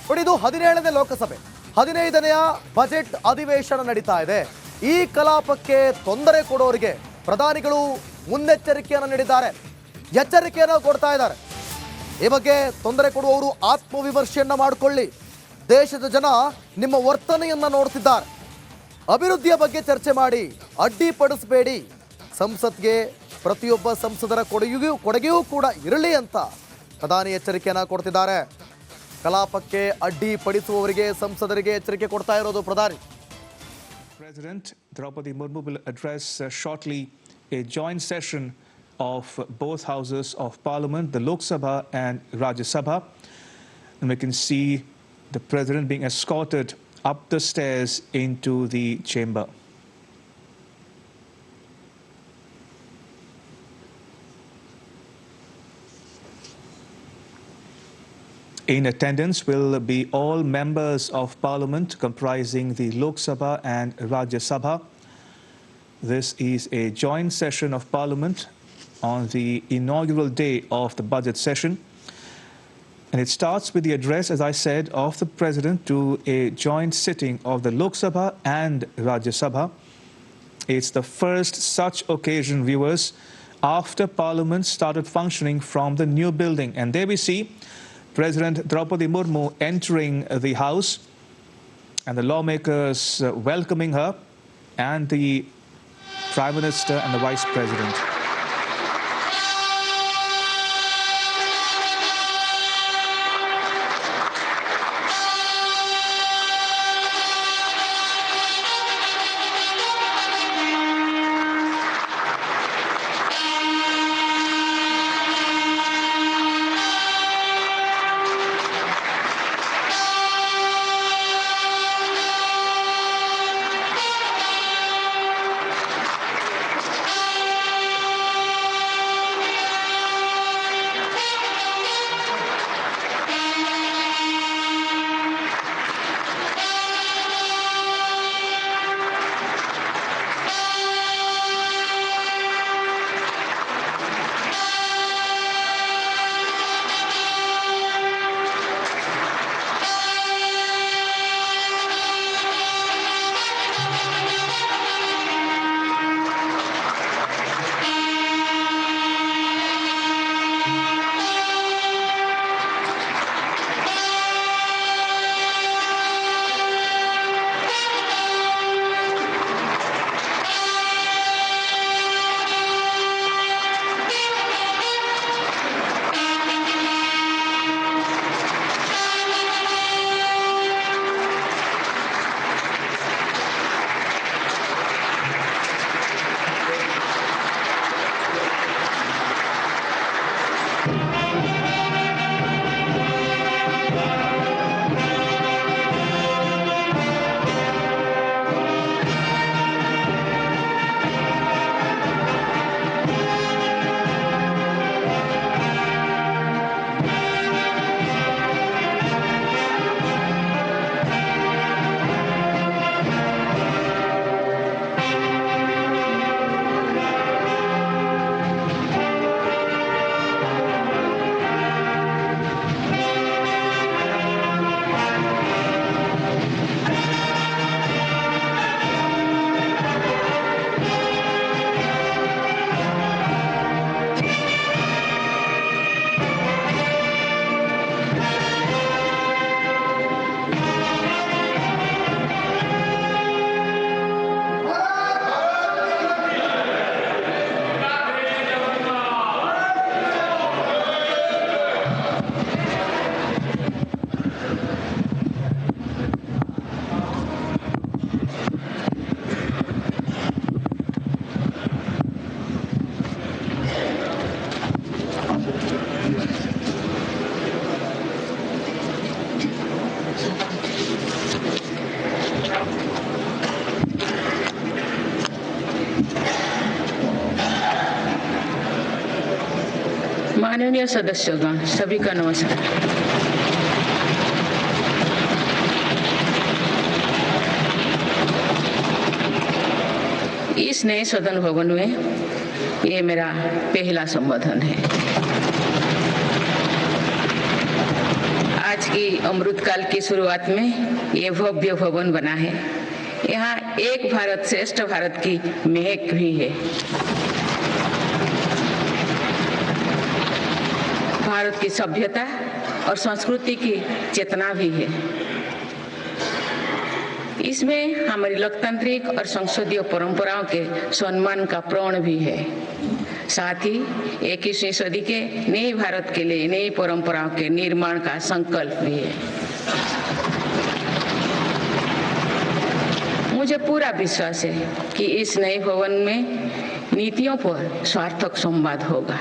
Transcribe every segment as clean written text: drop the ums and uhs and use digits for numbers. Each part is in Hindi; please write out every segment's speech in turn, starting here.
ನೋಡಿ, ಇದು 17ನೇ ಲೋಕಸಭೆ 15ನೆಯ ಬಜೆಟ್ ಅಧಿವೇಶನ ನಡೀತಾ ಇದೆ. ಈ ಕಲಾಪಕ್ಕೆ ತೊಂದರೆ ಕೊಡೋರಿಗೆ ಪ್ರಧಾನಿಗಳು ಮುನ್ನೆಚ್ಚರಿಕೆಯನ್ನು ನೀಡಿದ್ದಾರೆ, ಎಚ್ಚರಿಕೆಯನ್ನು ಕೊಡ್ತಾ ಇದ್ದಾರೆ. ಈ ಬಗ್ಗೆ ತೊಂದರೆ ಕೊಡುವವರು ಆತ್ಮವಿಮರ್ಶೆಯನ್ನ ಮಾಡಿಕೊಳ್ಳಿ. ದೇಶದ ಜನ ನಿಮ್ಮ ವರ್ತನೆಯನ್ನ ನೋಡ್ತಿದ್ದಾರೆ. ಅಭಿವೃದ್ಧಿಯ ಬಗ್ಗೆ ಚರ್ಚೆ ಮಾಡಿ, ಅಡ್ಡಿಪಡಿಸಬೇಡಿ. ಸಂಸತ್ಗೆ ಪ್ರತಿಯೊಬ್ಬ ಸಂಸದರ ಕೊಡುಗೆಯೂ ಕೂಡ ಇರಲಿ ಅಂತ ಪ್ರಧಾನಿ ಎಚ್ಚರಿಕೆಯನ್ನ ಕೊಡ್ತಿದ್ದಾರೆ. ಕಲಾಪಕ್ಕೆ ಅಡ್ಡಿಪಡಿಸುವವರಿಗೆ ಸಂಸದರಿಗೆ ಎಚ್ಚರಿಕೆ ಕೊಡ್ತಾ ಇರೋದು ಪ್ರಧಾನಿ. President Draupadi Murmu will address shortly a joint session of both houses of parliament, the Lok Sabha and Rajya Sabha. And we can see the president being escorted up the stairs into the chamber. In attendance will be all members of parliament comprising the Lok Sabha and Rajya Sabha. This is a joint session of parliament on the inaugural day of the budget session. And it starts with the address, as I said, of the president to a joint sitting of the Lok Sabha and Rajya Sabha. It's the first such occasion, viewers, after parliament started functioning from the new building. And there we see President Draupadi Murmu entering the house and the lawmakers welcoming her, and the Prime Minister and the Vice President. माननीय सदस्यगण, सभी का नमस्कार। इस नए सदन भवन में ये मेरा पहला संबोधन है। आज की अमृतकाल की शुरुआत में ये भव्य भवन बना है। यहाँ एक भारत श्रेष्ठ भारत की महक भी है। भारत की सभ्यता और संस्कृति की चेतना भी है। इसमें हमारी लोकतांत्रिक और संसदीय परंपराओं के सम्मान का प्रण भी है। साथ ही 21वीं सदी के नए भारत के लिए नई परंपराओं के निर्माण का संकल्प भी है। मुझे पूरा विश्वास है कि इस नए भवन में नीतियों पर सार्थक संवाद होगा।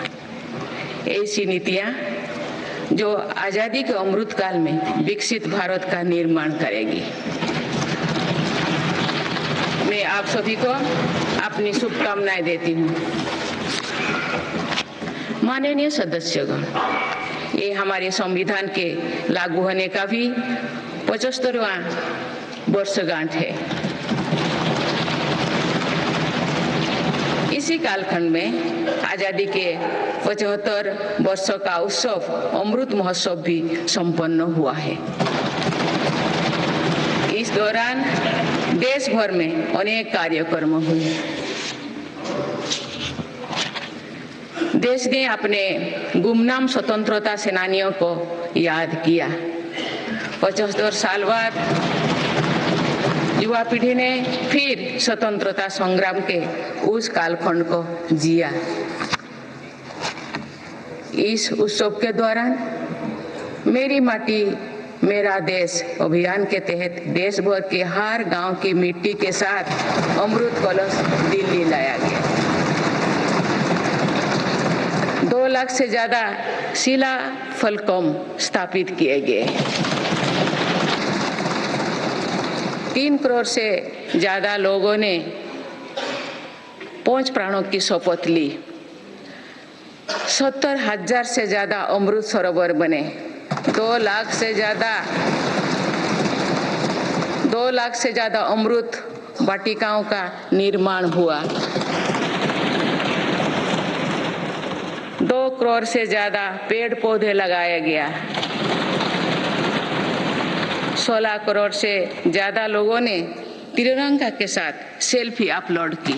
ऐसी नीतियां जो आजादी के अमृतकाल में विकसित भारत का निर्माण करेगी। मैं आप सभी को अपनी शुभकामनाएं देती हूँ। माननीय सदस्यगण, ये हमारे संविधान के लागू होने का भी 75वां वर्षगांठ है। इसी कालखंड में आजादी के 75 वर्षों का उत्सव अमृत महोत्सव भी संपन्न हुआ है। इस दौरान देश भर में अनेक कार्यक्रम हुए। देश ने अपने गुमनाम स्वतंत्रता सेनानियों को याद किया। 75 साल बाद युवा पीढ़ी ने फिर स्वतंत्रता संग्राम के उस कालखंड को जिया। इस उत्सव के दौरान मेरी माटी मेरा देश अभियान के तहत देश भर के हर गांव की मिट्टी के साथ अमृत कलश दिल्ली लाया गया। 2 लाख से ज्यादा शिला फलकम स्थापित किए गए। 3 करोड़ से ज्यादा लोगों ने 5 प्राणों की शपथ ली। 70,000 से ज्यादा अमृत सरोवर बने। 2 लाख से ज्यादा अमृत वाटिकाओं का निर्माण हुआ। 2 करोड़ से ज्यादा पेड़ पौधे लगाया गया। 16 करोड़ से ज्यादा लोगों ने तिरंगा के साथ सेल्फी अपलोड की।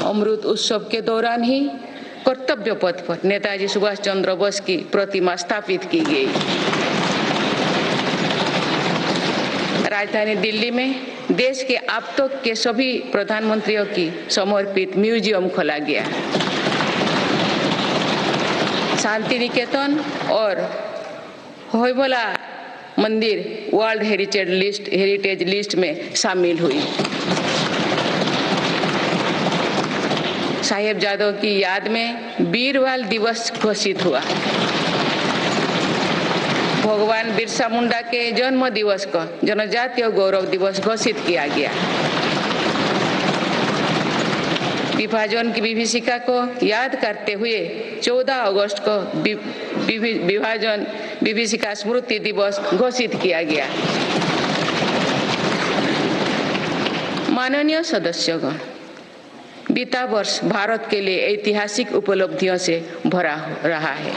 अमृत उत्सव के दौरान ही कर्तव्य पथ पर नेताजी सुभाष चंद्र बोस की प्रतिमा स्थापित की गई। राजधानी दिल्ली में देश के अब तक के सभी प्रधानमंत्रियों की समर्पित म्यूजियम खोला गया। शांति निकेतन और होयबला मंदिर वर्ल्ड हेरिटेज लिस्ट में शामिल हुई। साहिबजादों की याद में वीरवाल दिवस घोषित हुआ। भगवान बिरसा मुंडा के जन्म दिवस को जनजातीय गौरव दिवस घोषित किया गया। विभाजन की विभीषिका को याद करते हुए 14 अगस्त को विभाजन विभीषिका स्मृति दिवस घोषित किया गया। माननीय सदस्यगण, बीता वर्ष भारत के लिए ऐतिहासिक उपलब्धियों से भरा रहा है।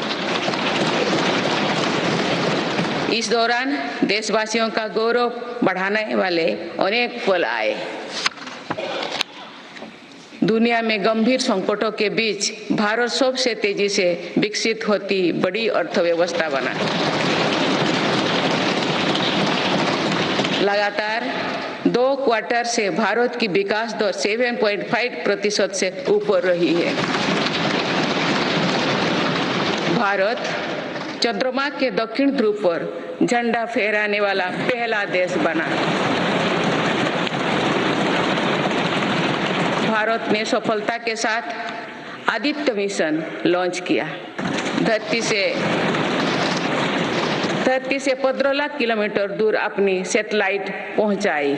इस दौरान देशवासियों का गौरव बढ़ाने वाले अनेक पल आए। दुनिया में गंभीर संकटों के बीच भारत सबसे तेजी से विकसित होती बड़ी अर्थव्यवस्था बना। लगातार 2 क्वार्टर से भारत की विकास दर 7.5% से ऊपर रही है। भारत चंद्रमा के दक्षिण ध्रुव पर झंडा फहराने वाला पहला देश बना। भारत ने सफलता के साथ आदित्य मिशन लॉन्च किया। धरती से 15 लाख किलोमीटर दूर अपनी सैटेलाइट पहुंचाई।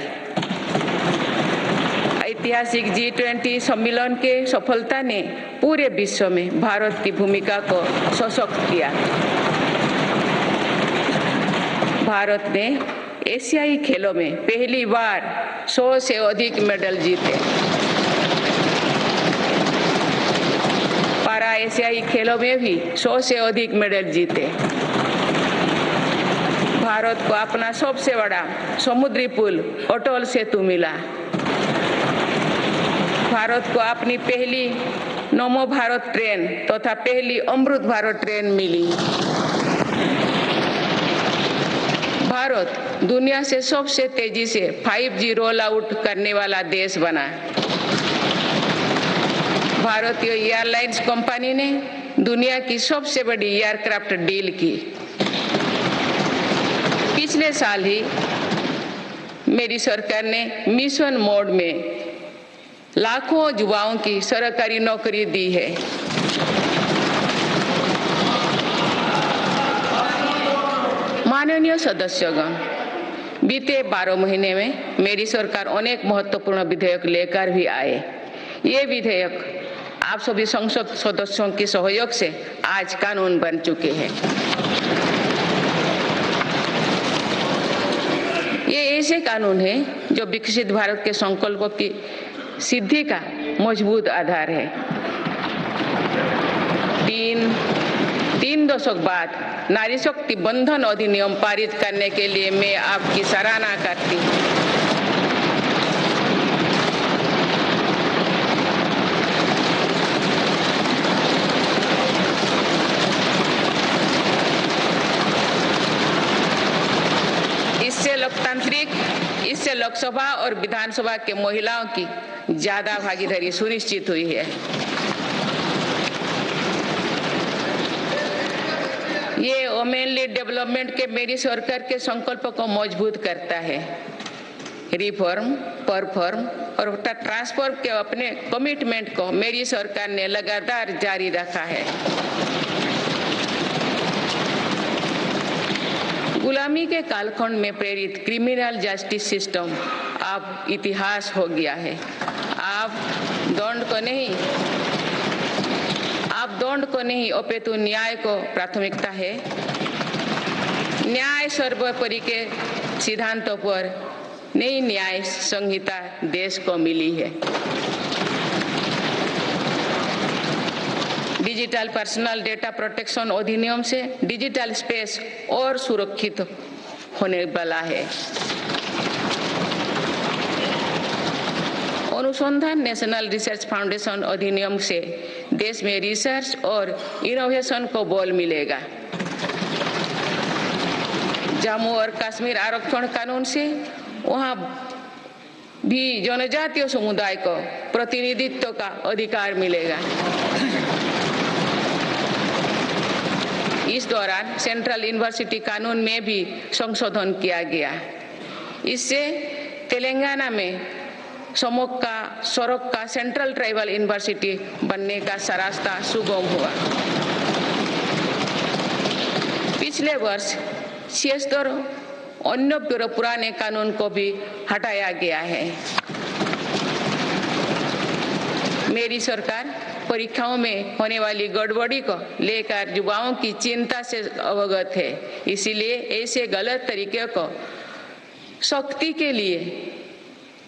ऐतिहासिक G20 सम्मेलन के सफलता ने पूरे विश्व में भारत की भूमिका को सशक्त किया। भारत ने एशियाई खेलों में पहली बार 100 से अधिक मेडल जीते। पारा एशियाई खेलों में भी 100 से अधिक मेडल जीते। भारत को अपना सबसे बड़ा समुद्री पुल अटल सेतु मिला। भारत को अपनी पहली नमो भारत ट्रेन तथा पहली अमृत भारत ट्रेन मिली। भारत दुनिया से सबसे तेजी से 5G रोल आउट करने वाला देश बना। भारतीय एयरलाइंस कंपनी ने दुनिया की सबसे बड़ी एयरक्राफ्ट डील की। पिछले साल ही मेरी सरकार ने मिशन मोड में लाखों युवाओं की सरकारी नौकरी दी है। माननीय सदस्यगण, बीते 12 महीने में मेरी सरकार अनेक महत्वपूर्ण विधेयक लेकर भी आए। ये विधेयक आप सभी संसद सदस्यों के सहयोग से आज कानून बन चुके हैं। ये ऐसे कानून हैं जो विकसित भारत के संकल्पों की सिद्धि का मजबूत आधार है। तीन दशक बाद नारी शक्ति बंधन अधिनियम पारित करने के लिए मैं आपकी सराहना करती हूँ। इससे लोकसभा और विधानसभा के महिलाओं की ज्यादा भागीदारी सुनिश्चित हुई है। ये वुमेन लीड डेवलपमेंट के मेरी सरकार के संकल्प को मजबूत करता है। रिफॉर्म, परफॉर्म और ट्रांसफॉर्म के अपने कमिटमेंट को मेरी सरकार ने लगातार जारी रखा है। गुलामी के कालखंड में प्रेरित क्रिमिनल जस्टिस सिस्टम अब इतिहास हो गया है। आप दंड को नहीं अपितु न्याय को प्राथमिकता है। न्याय सर्वोपरि के सिद्धांतों पर नई न्याय संहिता देश को मिली है। डिजिटल पर्सनल डेटा प्रोटेक्शन अधिनियम से डिजिटल स्पेस और सुरक्षित होने वाला है। अनुसंधान नेशनल रिसर्च फाउंडेशन अधिनियम से देश में रिसर्च और इनोवेशन को बल मिलेगा। जम्मू और कश्मीर आरक्षण कानून से वहां भी जनजातीय समुदाय को प्रतिनिधित्व का अधिकार मिलेगा। इस दौरान सेंट्रल यूनिवर्सिटी कानून में भी संशोधन किया गया। इससे तेलंगाना में सरोक का सेंट्रल ट्राइबल यूनिवर्सिटी बनने का रास्ता सुगम हुआ। पिछले वर्ष 76 अन्य पुराने कानून को भी हटाया गया है। मेरी सरकार परीक्षाओं में होने वाली गड़बड़ी को लेकर युवाओं की चिंता से अवगत है। इसीलिए ऐसे गलत तरीके को सख्ती के लिए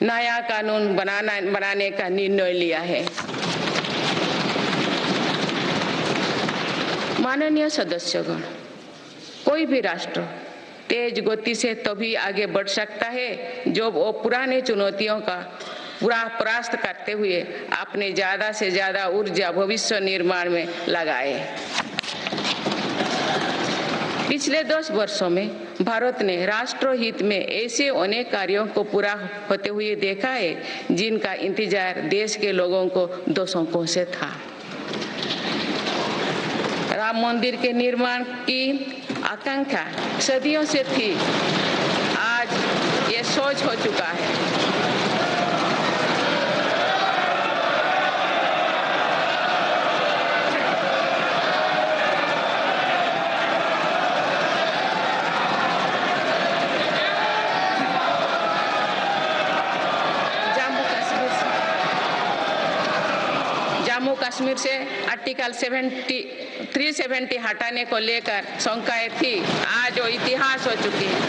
नया कानून बनाने का निर्णय लिया है। माननीय सदस्यगण, कोई भी राष्ट्र तेज गति से तभी आगे बढ़ सकता है जब वो पुराने चुनौतियों का परास्त करते हुए अपने ज्यादा से ज्यादा ऊर्जा भविष्य निर्माण में लगाए। पिछले 10 वर्षों में भारत ने राष्ट्र हित में ऐसे अनेक कार्यों को पूरा होते हुए देखा है जिनका इंतजार देश के लोगों को दशकों से था। राम मंदिर के निर्माण की आकांक्षा सदियों से थी, आज ये सोच हो चुका है। जम्मू कश्मीर से आर्टिकल 370 हटाने को लेकर शंकाएं थी, आज वो इतिहास हो चुकी है।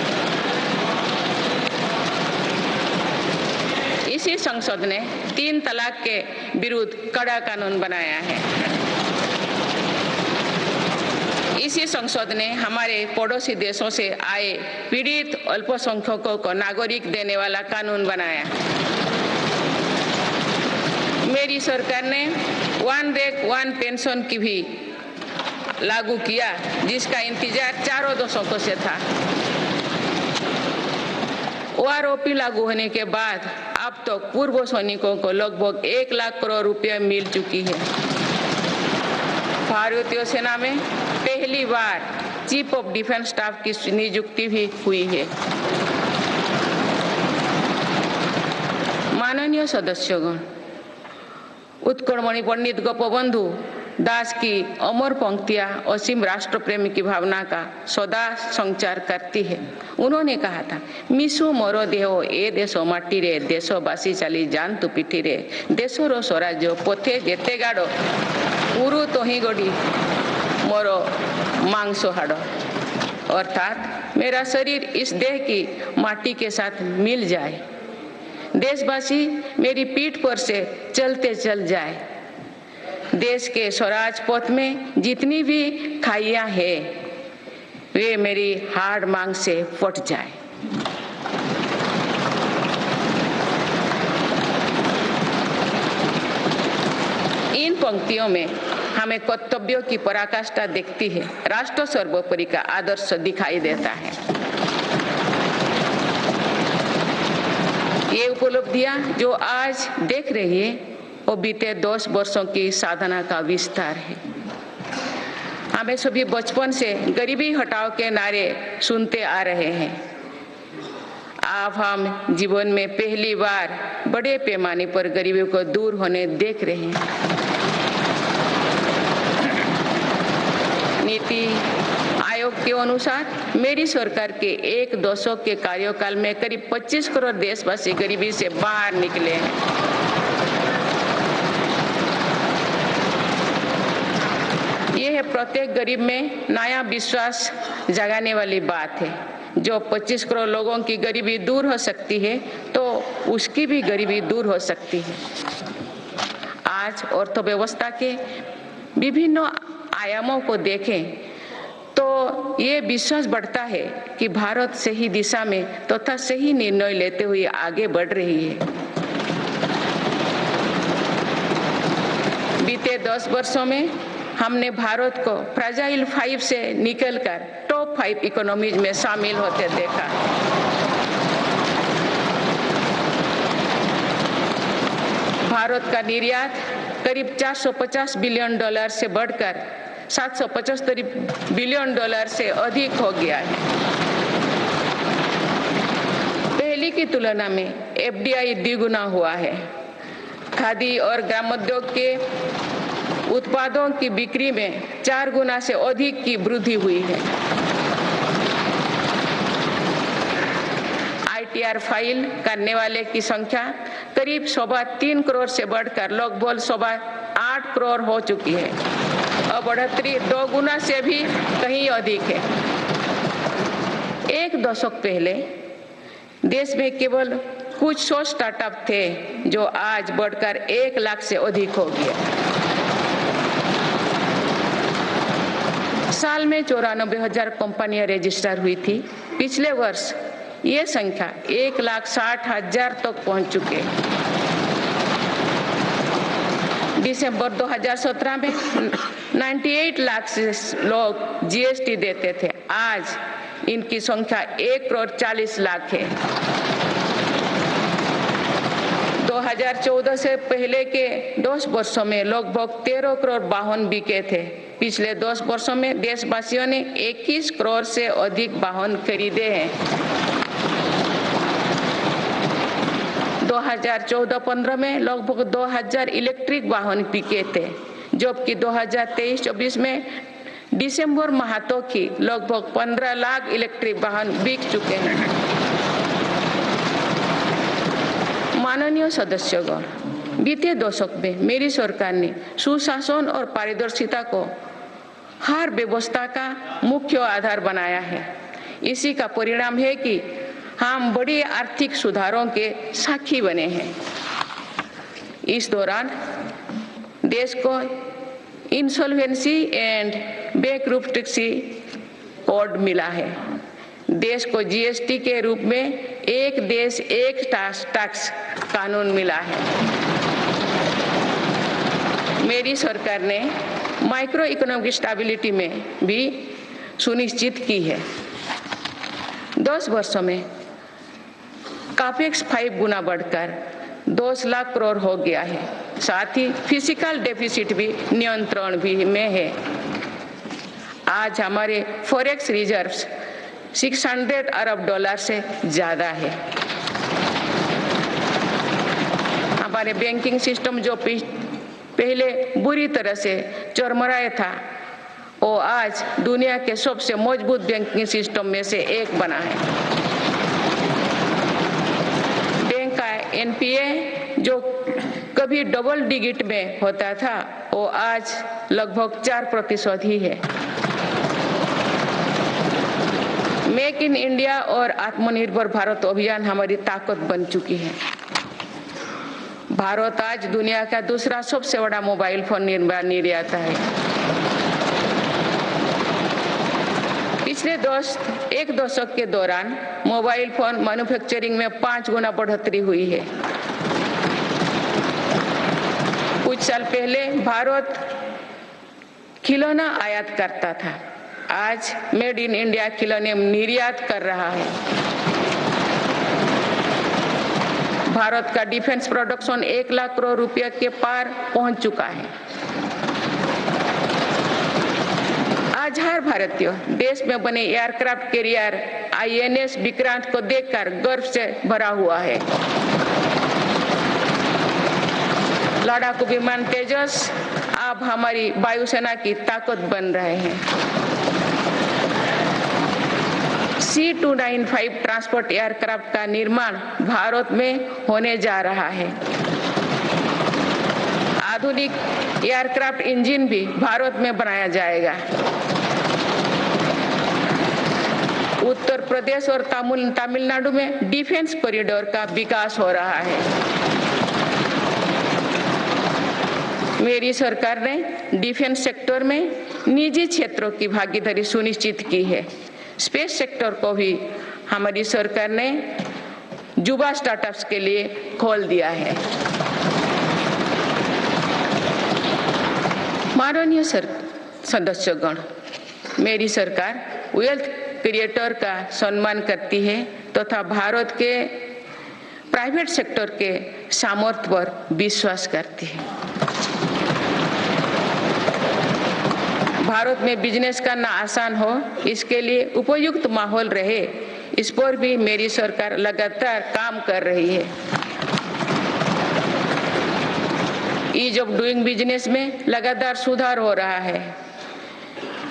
इसी संसद ने 3 तलाक के विरुद्ध कड़ा कानून बनाया है। इसी संसद ने हमारे पड़ोसी देशों से आए पीड़ित अल्पसंख्यकों को नागरिक देने वाला कानून बनाया। मेरी सरकार ने वन रैंक वन पेंशन की भी लागू किया, जिसका इंतजार 4 दशकों से था। ओआरओपी लागू होने के बाद अब तो पूर्व सैनिकों को लगभग 1 लाख करोड़ रुपए मिल चुकी है। भारतीय सेना में पहली बार चीफ ऑफ डिफेंस स्टाफ की नियुक्ति भी हुई है। माननीय सदस्यगण, उत्कलमणि पंडित गोपबंधु दास की अमर पंक्तियां असीम राष्ट्र प्रेम की भावना का सदा संचार करती है। उन्होंने कहा था, मिसु मोर देह ए देश माटी रे, देशवासी चली जान तु पिठी रे, देशर स्वराज्य पथे जेते गाड़, उरु तही गड़ी मोर मांस हाड़। अर्थात मेरा शरीर इस देह की माटी के साथ मिल जाए, देशवासी मेरी पीठ पर से चलते चल जाए, देश के स्वराज पथ में जितनी भी खाइयां हैं वे मेरी हाड़ मांग से फट जाए। इन पंक्तियों में हमें कर्तव्यों की पराकाष्ठा दिखती है। राष्ट्र सर्वोपरि का आदर्श दिखाई देता है। ये उपलब्धियां जो आज देख रही है वो बीते 10 वर्षों की साधना का विस्तार है। हमें सभी बचपन से गरीबी हटाओ के नारे सुनते आ रहे हैं। अब हम जीवन में पहली बार बड़े पैमाने पर गरीबी को दूर होने देख रहे हैं। नीति आयोग के अनुसार मेरी सरकार के 1 दशक के कार्यकाल में करीब 25 करोड़ देशवासी गरीबी से बाहर निकले हैं। ये है प्रत्येक गरीब में नया विश्वास जगाने वाली बात है। जो 25 करोड़ लोगों की गरीबी दूर हो सकती है तो उसकी भी गरीबी दूर हो सकती है। आज अर्थव्यवस्था के विभिन्न आयामों को देखें तो ये विश्वास बढ़ता है कि भारत सही दिशा में तथा सही निर्णय लेते हुए आगे बढ़ रही है। बीते 10 वर्षों में हमने भारत को फ्रेजाइल 5 से निकलकर टॉप 5 इकोनॉमीज में शामिल होते देखा। भारत का निर्यात करीब $450 बिलियन से बढ़कर $775 बिलियन से अधिक हो गया है। पहले की तुलना में एफडीआई द्विगुना हुआ है। खादी और ग्रामोद्योग के उत्पादों की बिक्री में 4 गुना से अधिक की वृद्धि हुई है। आईटीआर फाइल करने वाले की संख्या करीब 3.25 करोड़ से बढ़कर लगभग 8.25 करोड़ हो चुकी है और बढ़ोतरी 2 गुना से भी कहीं अधिक है। 1 दशक पहले देश में केवल कुछ 100 स्टार्टअप थे जो आज बढ़कर 1 लाख से अधिक हो गए। साल में 94,000 कंपनियां रजिस्टर हुई थी। पिछले वर्ष ये संख्या 1,60,000 तक पहुंच चुके। दिसंबर 2017 में 98 लाख से लोग जीएसटी देते थे। आज इनकी संख्या 1,40,00,000 है। 2014 से पहले के 10 वर्षों में लगभग 13 करोड़ वाहन बिके थे। पिछले 10 वर्षों में देशवासियों ने 21 करोड़ से अधिक वाहन खरीदे हैं। 2014-15 में लगभग 2,000 इलेक्ट्रिक वाहन बिके थे, जबकि 2023-24 में दिसंबर माह तक की लगभग 15 लाख इलेक्ट्रिक वाहन बिक चुके हैं। माननीय सदस्यगण, बीते दशक में मेरी सरकार ने सुशासन और पारदर्शिता को हर व्यवस्था का मुख्य आधार बनाया है। इसी का परिणाम है कि हम बड़े आर्थिक सुधारों के साक्षी बने हैं। इस दौरान देश को इंसॉल्वेंसी एंड बैंकरप्टेंसी कोड मिला है। देश को जीएसटी के रूप में एक देश एक टैक्स कानून मिला है। मेरी सरकार ने माइक्रो इकोनॉमिक स्टेबिलिटी में भी सुनिश्चित की है। 10 वर्षों में कापेक्स 5 गुना बढ़कर 2 लाख करोड़ हो गया है। साथ ही फिजिकल डेफिसिट भी नियंत्रण भी में है। आज हमारे फॉरेक्स रिजर्व्स 600 अरब डॉलर से ज्यादा है। हमारे बैंकिंग सिस्टम जो पहले बुरी तरह से चरमराया था, वो आज दुनिया के सबसे मजबूत बैंकिंग सिस्टम में से एक बना है। बैंक का एनपीए जो कभी डबल डिजिट में होता था, वो आज लगभग 4% ही है। मेक इन इंडिया और आत्मनिर्भर भारत अभियान हमारी ताकत बन चुकी है। भारत आज दुनिया का दूसरा सबसे बड़ा मोबाइल फोन निर्यात है। पिछले एक दशक के दौरान मोबाइल फोन मैन्युफैक्चरिंग में 5 गुना बढ़ोतरी हुई है। कुछ साल पहले भारत खिलौना आयात करता था, आज मेड इन इंडिया खिलौने निर्यात कर रहा है। भारत का डिफेंस प्रोडक्शन 1 लाख करोड़ रुपए के पार पहुंच चुका है। आज हर भारतीय देश में बने एयरक्राफ्ट कैरियर आईएनएस विक्रांत को देखकर गर्व से भरा हुआ है। लड़ाकू विमान तेजस अब हमारी वायुसेना की ताकत बन रहे हैं। C295 ट्रांसपोर्ट एयरक्राफ्ट का निर्माण भारत में होने जा रहा है। आधुनिक एयरक्राफ्ट इंजन भी भारत में बनाया जाएगा। उत्तर प्रदेश और तमिलनाडु में डिफेंस कॉरिडोर का विकास हो रहा है। मेरी सरकार ने डिफेंस सेक्टर में निजी क्षेत्रों की भागीदारी सुनिश्चित की है। स्पेस सेक्टर को भी हमारी सरकार ने युवा स्टार्टअप्स के लिए खोल दिया है। माननीय सदस्यगण, मेरी सरकार वेल्थ क्रिएटर का सम्मान करती है तथा भारत के प्राइवेट सेक्टर के सामर्थ्य पर विश्वास करती है। भारत में बिजनेस करना आसान हो, इसके लिए उपयुक्त माहौल रहे, इस पर भी मेरी सरकार लगातार काम कर रही है। ईज ऑफ डूइंग बिजनेस में लगातार सुधार हो रहा है।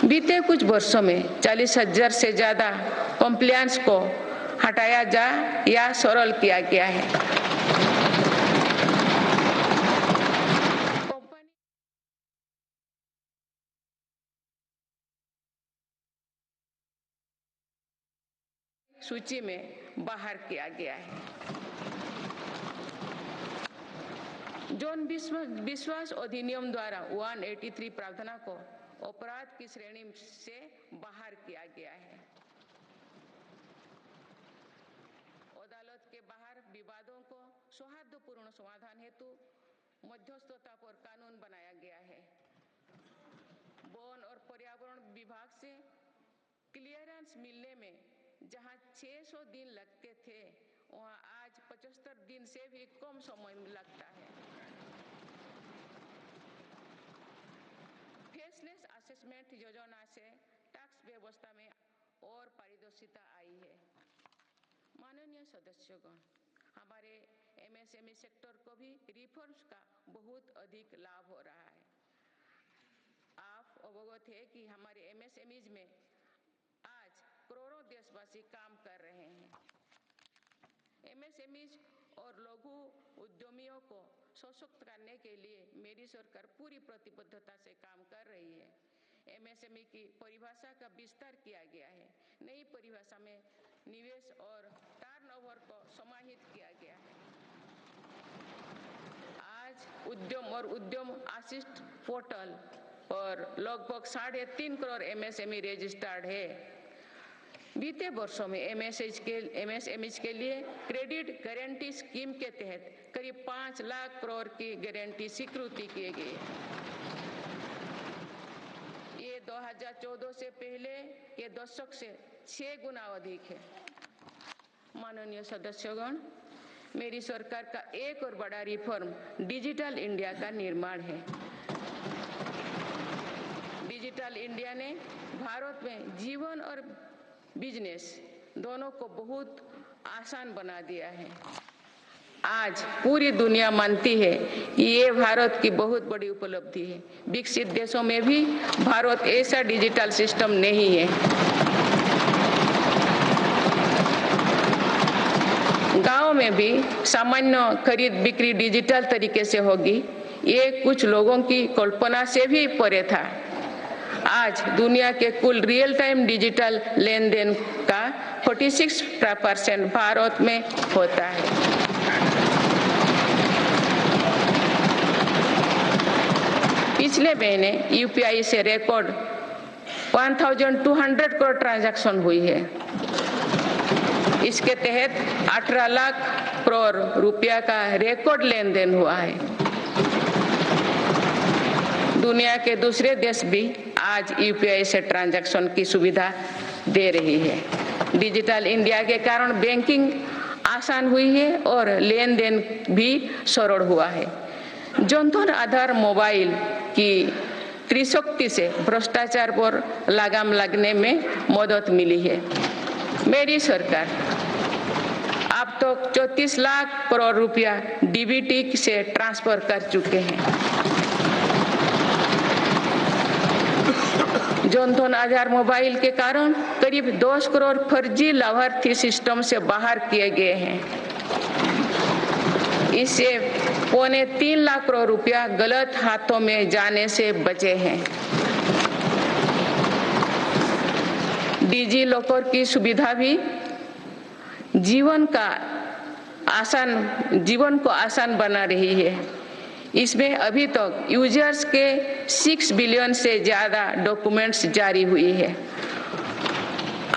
बीते कुछ वर्षों में 40,000 से ज्यादा कंप्लायंस को हटाया जा या सरल किया गया है। सूची में बाहर किया गया है। जौन विश्वास अधिनियम द्वारा 183 प्रावधान को अपराध की श्रेणी से बाहर किया गया है। अदालत के बाहर विवादों को सौहार्दपूर्ण समाधान हेतु मध्यस्थता पर कानून बनाया गया है। वन और पर्यावरण विभाग से क्लियरेंस मिलने में जहां 600 दिन लगते थे, वहां आज 75 दिन से भी कम समय लगता है। फेसलेस असेसमेंट योजना से टैक्स व्यवस्था में और पारदर्शिता आई है। माननीय सदस्यगण, हमारे एमएसएमई सेक्टर को भी रिफॉर्म्स का बहुत अधिक लाभ हो रहा है। आप अवगत है कि हमारे एमएसएमईज में आज करोड़ों देशवासी काम कर रहे हैं। एमएसएमईज और लघु उद्यमियों को सशक्त करने के लिए मेरी सरकार पूरी प्रतिबद्धता से काम कर रही है। एमएसएमई की परिभाषा का विस्तार किया गया है। नई परिभाषा में निवेश और टर्नओवर को समाहित किया गया है। आज उद्यम और उद्यम असिस्ट पोर्टल और लगभग 3.5 करोड़ MSME रजिस्टर्ड है। बीते वर्षों में MSMEs के लिए क्रेडिट गारंटी स्कीम के तहत करीब 5 लाख करोड़ की गारंटी स्वीकृति किए गए। ये 2014 से पहले के दशक से 6 गुना अधिक है। माननीय सदस्यगण, मेरी सरकार का एक और बड़ा रिफॉर्म डिजिटल इंडिया का निर्माण है। डिजिटल इंडिया ने भारत में जीवन और बिजनेस दोनों को बहुत आसान बना दिया है। आज पूरी दुनिया मानती है कि ये भारत की बहुत बड़ी उपलब्धि है। विकसित देशों में भी भारत ऐसा डिजिटल सिस्टम नहीं है। गांव में भी सामान्य खरीद बिक्री डिजिटल तरीके से होगी, ये कुछ लोगों की कल्पना से भी परे था। आज दुनिया के कुल रियल टाइम डिजिटल लेन देन का 46% भारत में होता है। पिछले महीने UPI से रिकॉर्ड 1200 करोड़ ट्रांजैक्शन हुई है। इसके तहत 18 लाख करोड़ रुपया का रिकॉर्ड लेन देन हुआ है। दुनिया के दूसरे देश भी आज UPI से ट्रांजैक्शन की सुविधा दे रही है। डिजिटल इंडिया के कारण बैंकिंग आसान हुई है और लेन देन भी सरल हुआ है। जनधन आधार मोबाइल की त्रिशक्ति से भ्रष्टाचार पर लगाम लगने में मदद मिली है। मेरी सरकार अब तक 34 लाख करोड़ रुपया DBT से ट्रांसफर कर चुके हैं। जनधन आधार मोबाइल के कारण करीब 10 करोड़ फर्जी लाभार्थी सिस्टम से बाहर किए गए हैं। इससे 3.25 लाख करोड़ रुपया गलत हाथों में जाने से बचे हैं। डिजी लॉकर की सुविधा भी जीवन को आसान बना रही है। इसमें अभी तक यूजर्स के 6 बिलियन से ज्यादा डॉक्यूमेंट्स जारी हुई है।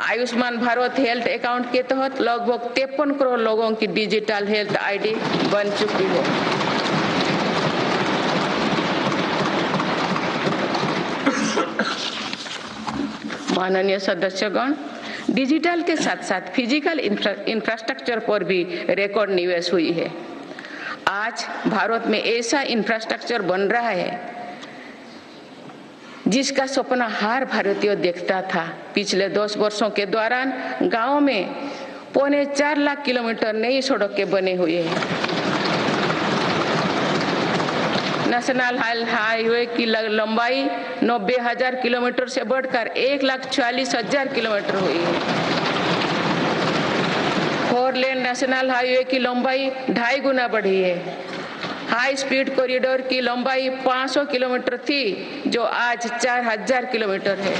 आयुष्मान भारत हेल्थ अकाउंट के तहत लगभग 53 करोड़ लोगों की डिजिटल हेल्थ ID बन चुकी है। माननीय सदस्यगण, डिजिटल के साथ साथ फिजिकल इंफ्रास्ट्रक्चर पर भी रिकॉर्ड निवेश हुई है। आज भारत में ऐसा इंफ्रास्ट्रक्चर बन रहा है जिसका सपना हर भारतीय देखता था। पिछले 10 वर्षों के दौरान गांव में 4.25 लाख किलोमीटर नई सड़कें बने हुए हैं। नेशनल हाईवे की लंबाई 90,000 किलोमीटर से बढ़कर 1,40,000 किलोमीटर हुई है। 4 लेन नेशनल हाईवे की लंबाई 2.5 गुना बढ़ी है। हाई स्पीड कॉरिडोर की लंबाई 500 किलोमीटर थी, जो आज 4,000 किलोमीटर है।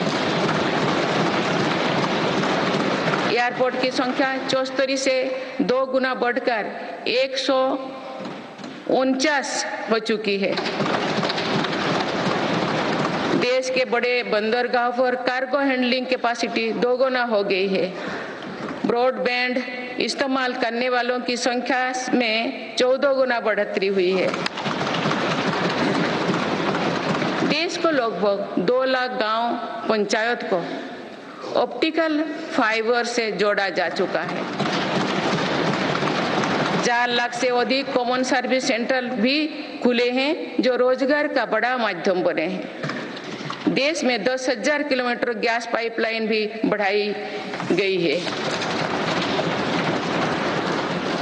एयरपोर्ट की संख्या 74 से 2 गुना बढ़कर 149 हो चुकी है। देश के बड़े बंदरगाह पर कार्गो हैंडलिंग कैपेसिटी 2 गुना हो गई है। ब्रॉडबैंड इस्तेमाल करने वालों की संख्या में 14 गुना बढ़ोतरी हुई है। देश को लगभग 2 लाख गांव पंचायत को ऑप्टिकल फाइबर से जोड़ा जा चुका है। 4 लाख से अधिक कॉमन सर्विस सेंटर भी खुले हैं, जो रोजगार का बड़ा माध्यम बने हैं। देश में 10,000 किलोमीटर गैस पाइपलाइन भी बढ़ाई गई है।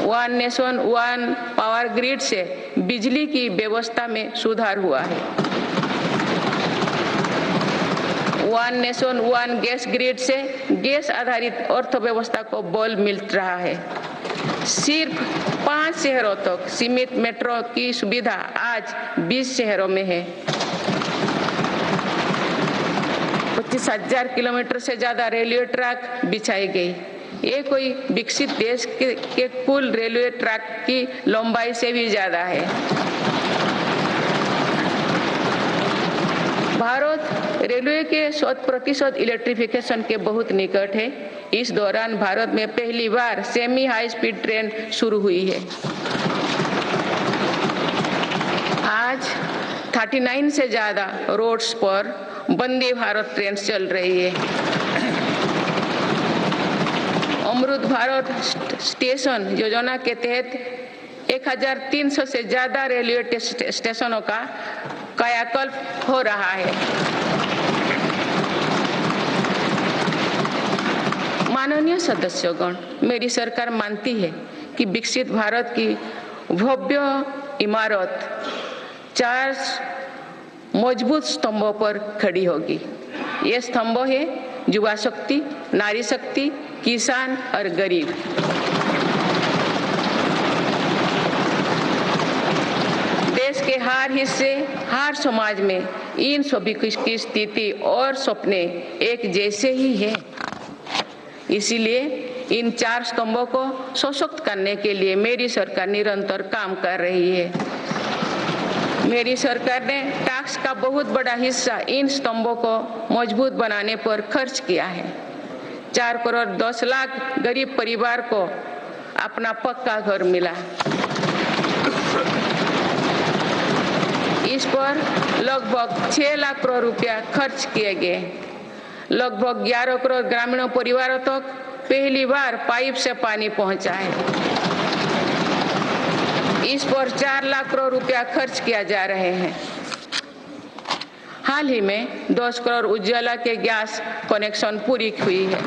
One nation one power grid से बिजली की व्यवस्था में सुधार हुआ है। One nation one gas grid से गैस आधारित अर्थव्यवस्था को बल मिल रहा है। सिर्फ 5 शहरों तक सीमित मेट्रो की सुविधा आज 20 शहरों में है। 25,000 किलोमीटर से ज्यादा रेलवे ट्रैक बिछाई गई। ये कोई विकसित देश के कुल रेलवे ट्रैक की लंबाई से भी ज्यादा है। भारत रेलवे के 100% इलेक्ट्रिफिकेशन के बहुत निकट है। इस दौरान भारत में पहली बार सेमी हाई स्पीड ट्रेन शुरू हुई है। आज 39 से ज़्यादा रोड्स पर वंदे भारत ट्रेन चल रही है। अमृत भारत स्टेशन योजना के तहत 1300 से ज़्यादा रेलवे स्टेशनों का कायाकल्प हो रहा है। माननीय सदस्यगण, मेरी सरकार मानती है कि विकसित भारत की भव्य इमारत 4 मजबूत स्तंभों पर खड़ी होगी। ये स्तंभ है युवा शक्ति, नारी शक्ति, किसान और गरीब। देश के हर हिस्से, हर समाज में इन सभी की स्थिति और सपने एक जैसे ही हैं। इसीलिए इन 4 स्तंभों को सशक्त करने के लिए मेरी सरकार निरंतर काम कर रही है। मेरी सरकार ने टैक्स का बहुत बड़ा हिस्सा इन स्तंभों को मजबूत बनाने पर खर्च किया है। 4 करोड़ 10 लाख गरीब परिवार को अपना पक्का घर मिला। इस पर लगभग 6 लाख करोड़ रुपया खर्च किए गए। लगभग 11 करोड़ ग्रामीण परिवारों तक पहली बार पाइप से पानी पहुंचा है। इस पर 4 लाख करोड़ रुपया खर्च किया जा रहे हैं। हाल ही में 10 करोड़ उज्ज्वला के गैस कनेक्शन पूरी हुई है।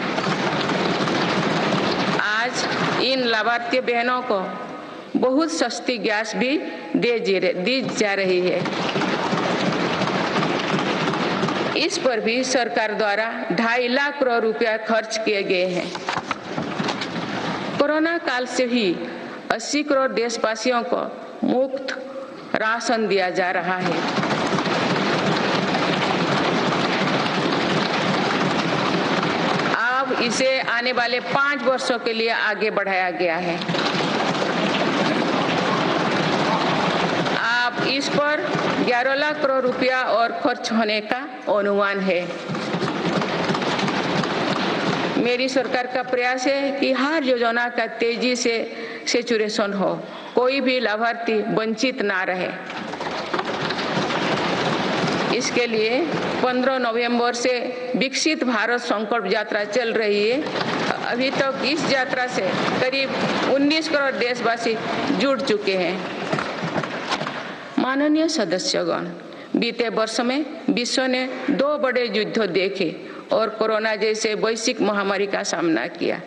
आज इन लाभार्थी बहनों को बहुत सस्ती गैस भी दी जा रही है। इस पर भी सरकार द्वारा 2.5 लाख करोड़ रुपया खर्च किए गए हैं। कोरोना काल से ही 80 करोड़ देशवासियों को मुफ्त राशन दिया जा रहा है। अब इसे आने वाले 5 वर्षों के लिए आगे बढ़ाया गया है। अब इस पर 11 लाख करोड़ रुपया और खर्च होने का अनुमान है। मेरी सरकार का प्रयास है कि हर योजना का तेजी से सैचुरेशन हो, कोई भी लाभार्थी वंचित ना रहे। इसके लिए 15 नवंबर से विकसित भारत संकल्प यात्रा चल रही है। अभी तक इस यात्रा से करीब 19 करोड़ देशवासी जुड़ चुके हैं। माननीय सदस्यगण, बीते वर्ष में विश्व ने 2 बड़े युद्ध देखे और कोरोना जैसे वैश्विक महामारी का सामना किया।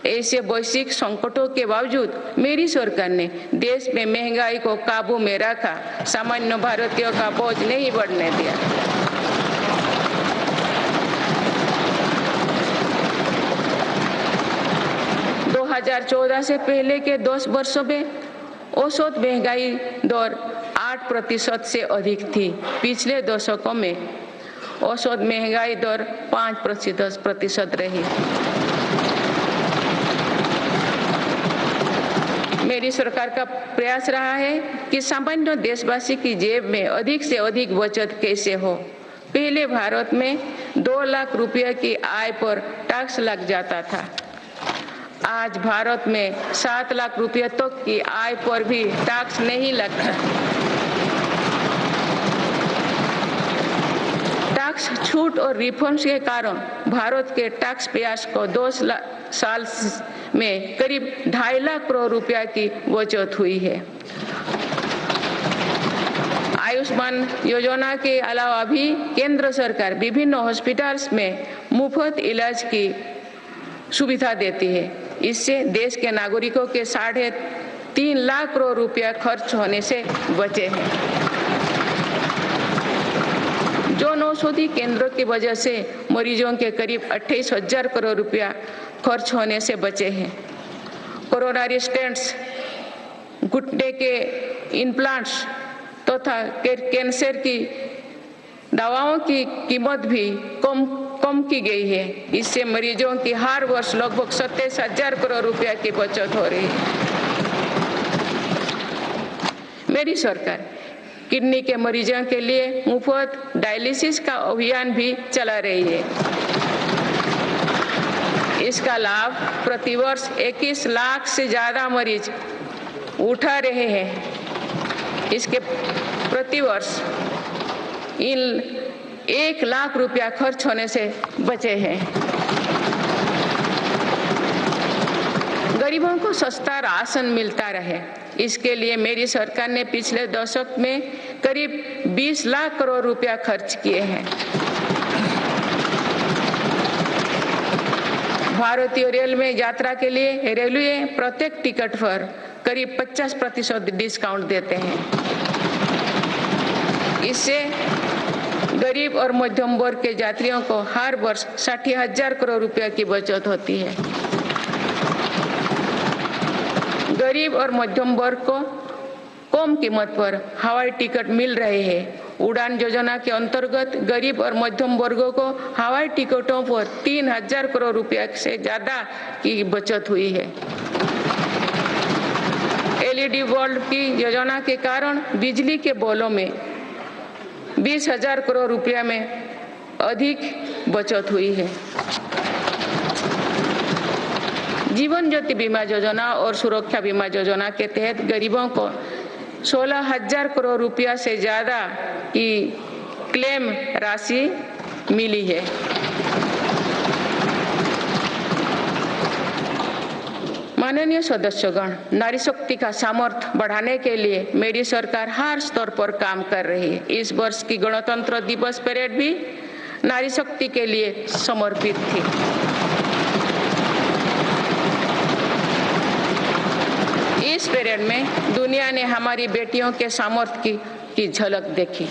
ऐसे वैश्विक संकटों के बावजूद मेरी सरकार ने देश में महंगाई को काबू में रखा, सामान्य भारतीयों का बोझ नहीं बढ़ने दिया। दो 2014 से पहले के 10 वर्षों में औसत महंगाई दर 8% से अधिक थी। पिछले दशकों में औसत महंगाई दर 5% रही। मेरी सरकार का प्रयास रहा है कि सामान्य देशवासी की जेब में अधिक से अधिक बचत कैसे हो। पहले भारत में 2 लाख रुपये की आय पर टैक्स लग जाता था। आज भारत में 7 लाख रुपये तक की आय पर भी टैक्स नहीं लगता। टैक्स छूट और रिफंड्स के कारण भारत के टैक्स पेयर्स को 2 साल में करीब 2.5 लाख करोड़ रुपया की बचत हुई है। आयुष्मान योजना के अलावा भी केंद्र सरकार विभिन्न हॉस्पिटल्स में मुफ्त इलाज की सुविधा देती है। इससे देश के नागरिकों के 3.5 लाख करोड़ रुपया खर्च होने से बचे हैं। जन औषधि केंद्रों की वजह से मरीजों के करीब 28,000 करोड़ रुपया खर्च होने से बचे हैं। कोरोनरी स्टेंट्स, घुटने के इम्प्लांट्स तथा कैंसर की दवाओं की कीमत भी कम की गई है। इससे मरीजों की हर वर्ष लगभग 27,000 करोड़ रुपया की बचत हो रही है। मेरी सरकार किडनी के मरीजों के लिए मुफ्त डायलिसिस का अभियान भी चला रही है। इसका लाभ प्रतिवर्ष 21 लाख से ज्यादा मरीज उठा रहे हैं। इसके प्रतिवर्ष इन 1 लाख रुपया खर्च होने से बचे हैं। गरीबों को सस्ता राशन मिलता रहे, इसके लिए मेरी सरकार ने पिछले दशक में करीब 20 लाख करोड़ रुपया खर्च किए हैं। भारतीय रेल में यात्रा के लिए रेलवे प्रत्येक टिकट पर करीब 50% डिस्काउंट देते हैं। इससे गरीब और मध्यम वर्ग के यात्रियों को हर वर्ष 60,000 करोड़ रुपया की बचत होती है। गरीब और मध्यम वर्ग को कम कीमत पर हवाई टिकट मिल रहे हैं। उड़ान योजना के अंतर्गत गरीब और मध्यम वर्गों को हवाई टिकटों पर 3,000 करोड़ रुपया से ज्यादा की बचत हुई है। LED बल्ब की योजना के कारण बिजली के बिलों में 20,000 करोड़ रुपया में अधिक बचत हुई है। जीवन ज्योति बीमा योजना और सुरक्षा बीमा योजना के तहत गरीबों को 16,000 करोड़ रुपया से ज्यादा की क्लेम राशि मिली है। माननीय सदस्यगण, नारी शक्ति का सामर्थ्य बढ़ाने के लिए मेरी सरकार हर स्तर पर काम कर रही है। इस वर्ष की गणतंत्र दिवस परेड भी नारी शक्ति के लिए समर्पित थी। इस परेड में दुनिया ने हमारी बेटियों के सामर्थ्य की झलक देखी।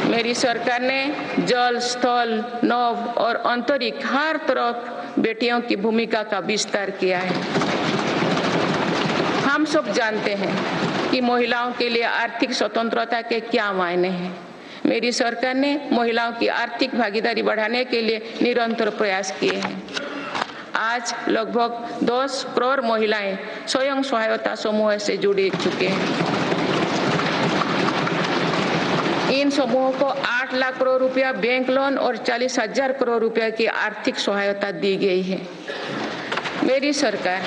मेरी सरकार ने जल, स्थल, नभ और अंतरिक्ष हर तरफ बेटियों की भूमिका का विस्तार किया है। हम सब जानते हैं कि महिलाओं के लिए आर्थिक स्वतंत्रता के क्या मायने हैं। मेरी सरकार ने महिलाओं की आर्थिक भागीदारी बढ़ाने के लिए निरंतर प्रयास किए हैं। आज लगभग 10 करोड़ महिलाएं स्वयं सहायता समूह से जुड़ चुके हैं। इन समूहों को 8 लाख करोड़ रुपया बैंक लोन और 40,000 करोड़ रुपया की आर्थिक सहायता दी गई है। मेरी सरकार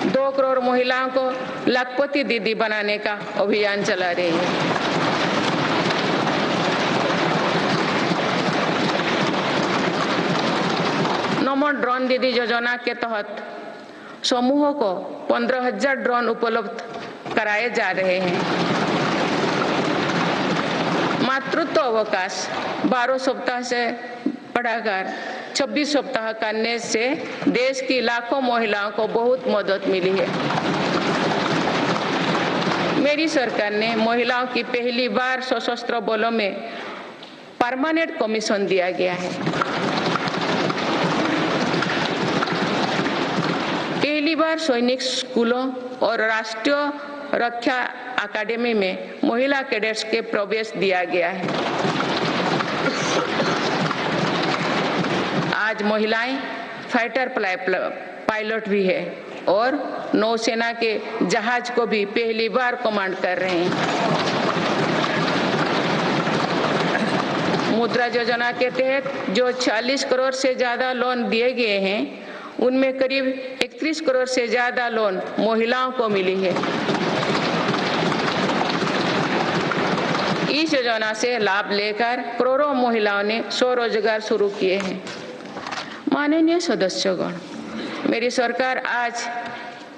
2 करोड़ महिलाओं को लाखपति दीदी बनाने का अभियान चला रही है। नमो ड्रोन दीदी योजना के तहत समूहों को 15,000 ड्रोन उपलब्ध कराए जा रहे हैं। मातृत्व अवकाश 12 सप्ताह से बढ़ाकर 26 सप्ताह करने से देश की लाखों महिलाओं को बहुत मदद मिली है। मेरी सरकार ने महिलाओं की पहली बार सशस्त्र बलों में परमानेंट कमीशन दिया गया है। पहली बार सैनिक स्कूलों और राष्ट्रीय रक्षा अकादमी में महिला कैडेट्स के प्रवेश दिया गया है। आज महिलाएं फाइटर पायलट भी है और नौसेना के जहाज को भी पहली बार कमांड कर रहे हैं। मुद्रा योजना के तहत जो 40 करोड़ से ज्यादा लोन दिए गए हैं, उनमें करीब 31 करोड़ से ज्यादा लोन महिलाओं को मिली है। इस योजना से लाभ लेकर करोड़ों महिलाओं ने स्वरोजगार शुरू किए हैं। माननीय सदस्यगण, मेरी सरकार आज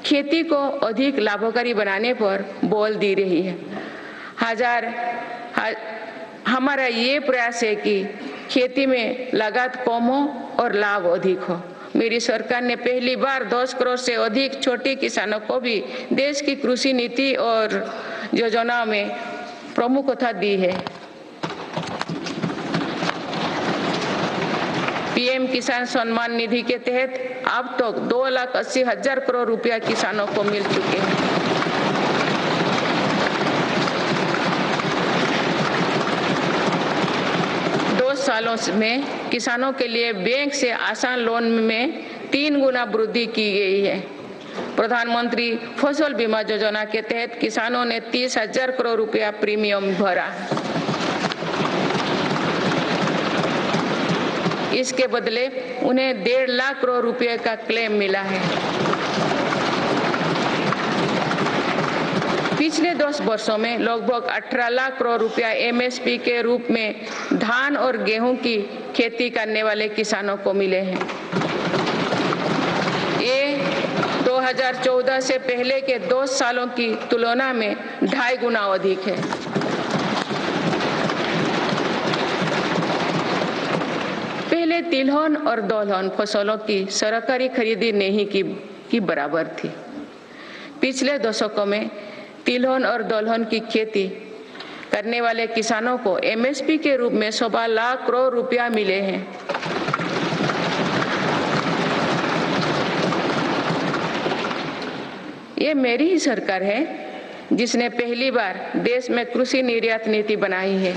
खेती को अधिक लाभकारी बनाने पर बल दे रही है। हमारा ये प्रयास है कि खेती में लागत कम हो और लाभ अधिक हो। मेरी सरकार ने पहली बार 10 करोड़ से अधिक छोटे किसानों को भी देश की कृषि नीति और योजनाओं में प्रमुखता दी है। पीएम किसान सम्मान निधि के तहत अब तक 2,80,000 करोड़ रुपया किसानों को मिल चुके हैं। सालों में किसानों के लिए बैंक से आसान लोन में 3 गुना वृद्धि की गई है। प्रधानमंत्री फसल बीमा योजना के तहत किसानों ने 30,000 करोड़ रुपया प्रीमियम भरा। इसके बदले उन्हें 1.5 लाख करोड़ रुपए का क्लेम मिला है। पिछले 10 वर्षों में लगभग 18 लाख करोड़ रुपया एमएसपी के रूप में धान और गेहूं की खेती करने वाले किसानों को मिले हैं। ये 2014 से पहले के 2 सालों की तुलना में 2.5 गुना अधिक है। पहले तिलहन और दलहन फसलों की सरकारी खरीदी नहीं की बराबर थी। पिछले दशकों में तिलहन और दलहन की खेती करने वाले किसानों को एमएसपी के रूप में 1.25 लाख करोड़ रुपया मिले हैं। ये मेरी ही सरकार है जिसने पहली बार देश में कृषि निर्यात नीति बनाई है।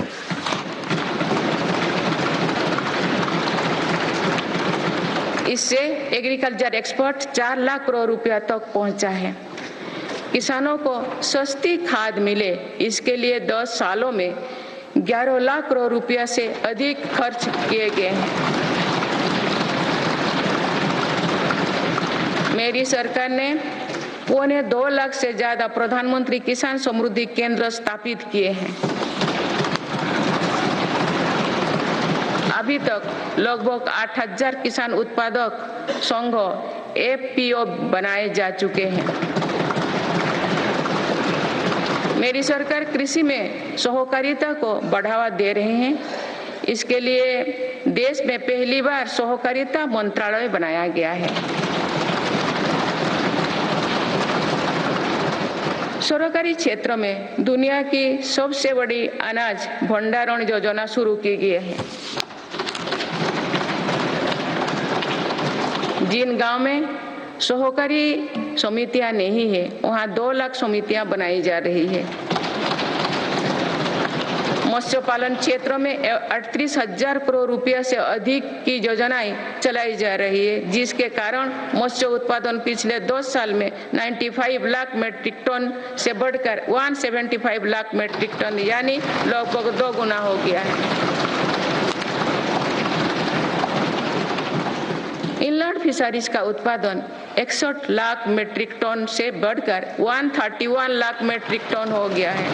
इससे एग्रीकल्चर एक्सपोर्ट 4 लाख करोड़ रुपया तक पहुंचा है। किसानों को सस्ती खाद मिले, इसके लिए 10 सालों में 11 लाख करोड़ रुपया से अधिक खर्च किए गए हैं। मेरी सरकार ने 1.25 लाख से ज्यादा प्रधानमंत्री किसान समृद्धि केंद्र स्थापित किए हैं। अभी तक लगभग 8,000 किसान उत्पादक संघ एफपीओ बनाए जा चुके हैं। मेरी सरकार कृषि में सहकारिता को बढ़ावा दे रहे हैं। इसके लिए देश में पहली बार सहकारिता मंत्रालय बनाया गया है। सरकारी क्षेत्र में दुनिया की सबसे बड़ी अनाज भंडारण योजना शुरू की गई है। जिन गांव में सहकारी समितियां नहीं है, वहां 2 लाख समितियां बनाई जा रही है। मत्स्य पालन क्षेत्र में 38,000 करोड़ रुपया से अधिक की योजनाएं चलाई जा रही है, जिसके कारण मत्स्य उत्पादन पिछले 2 साल में 95 लाख मीट्रिक टन से बढ़कर 175 लाख मीट्रिक टन यानी लगभग 2 गुना हो गया है। इनलैंड फिशरीज का उत्पादन 61 लाख मीट्रिक टन से बढ़कर 131 लाख मीट्रिक टन हो गया है।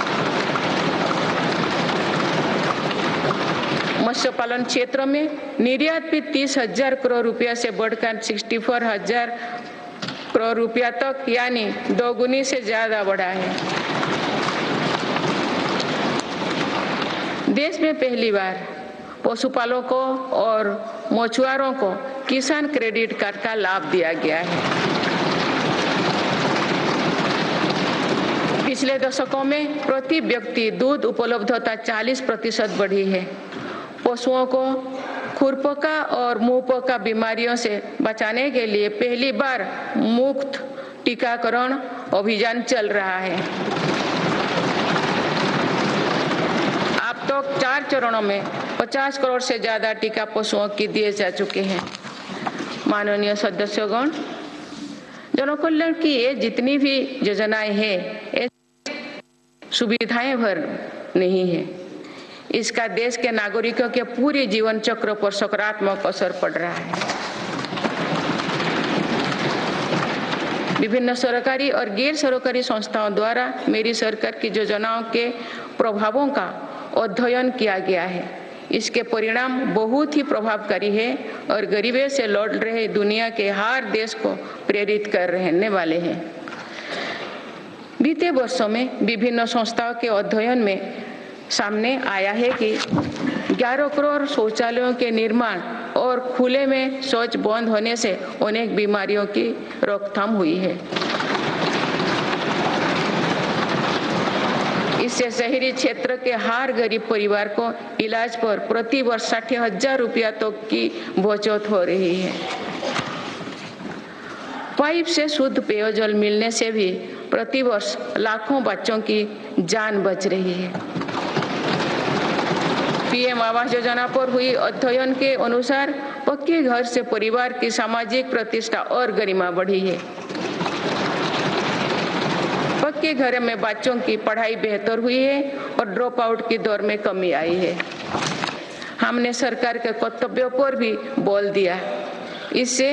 मत्स्य पालन क्षेत्र में निर्यात भी 30,000 करोड़ रुपया से बढ़कर 64,000 करोड़ रुपया तक यानी 2 गुनी से ज्यादा बढ़ा है। देश में पहली बार पशुपालकों और मछुआरों को किसान क्रेडिट कार्ड का लाभ दिया गया है। पिछले दशकों में प्रति व्यक्ति दूध उपलब्धता 40% बढ़ी है। पशुओं को खुरपका और मुंहपका बीमारियों से बचाने के लिए पहली बार मुफ्त टीकाकरण अभियान चल रहा है। अब तक 4 चरणों में 50 करोड़ से ज्यादा टीका पशुओं की दिए जा चुके हैं। माननीय सदस्यगण, जनकल्याण की ये जितनी भी योजनाएं हैं, ये सुविधाएं भर नहीं है। इसका देश के नागरिकों के पूरे जीवन चक्र पर सकारात्मक असर पड़ रहा है। विभिन्न सरकारी और गैर सरकारी संस्थाओं द्वारा मेरी सरकार की योजनाओं के प्रभावों का अध्ययन किया गया है। इसके परिणाम बहुत ही प्रभावकारी है और गरीबी से लड़ रहे दुनिया के हर देश को प्रेरित कर रहने वाले हैं। बीते वर्षों में विभिन्न संस्थाओं के अध्ययन में सामने आया है कि 11 करोड़ शौचालयों के निर्माण और खुले में शौच बंद होने से अनेक बीमारियों की रोकथाम हुई है। इससे शहरी क्षेत्र के हर गरीब परिवार को इलाज पर प्रति वर्ष 60,000 रुपया तक की बचत हो रही है। पाइप से शुद्ध पेयजल मिलने से भी प्रति वर्ष लाखों बच्चों की जान बच रही है। पीएम आवास योजना पर हुई अध्ययन के अनुसार पक्के घर से परिवार की सामाजिक प्रतिष्ठा और गरिमा बढ़ी है। के घर में बच्चों की पढ़ाई बेहतर हुई है और ड्रॉप आउट की दर में कमी आई है। हमने सरकार के कर्तव्यों पर भी बोल दिया। इससे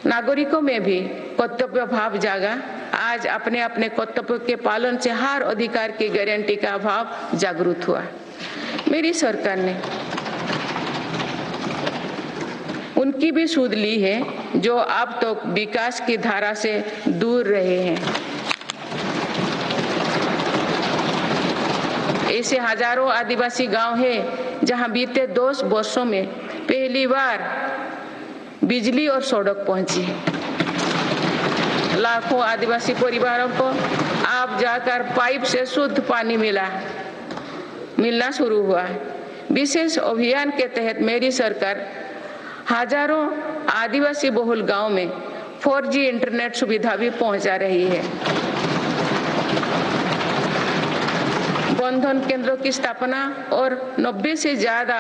नागरिकों में भी कर्तव्य भाव जागा। आज अपने अपने कर्तव्य के पालन से हर अधिकार की गारंटी का भाव जागृत हुआ। मेरी सरकार ने उनकी भी सुध ली है जो अब तो विकास की धारा से दूर रहे हैं। ऐसे हजारों आदिवासी गांव हैं जहां बीते 2 वर्षों में पहली बार बिजली और सड़क पहुंची। लाखों आदिवासी परिवारों को अब जाकर पाइप से शुद्ध पानी मिलना शुरू हुआ। विशेष अभियान के तहत मेरी सरकार हजारों आदिवासी बहुल गांव में 4G इंटरनेट सुविधा भी पहुंचा रही है। बंधन केंद्रों की स्थापना और 90 से ज्यादा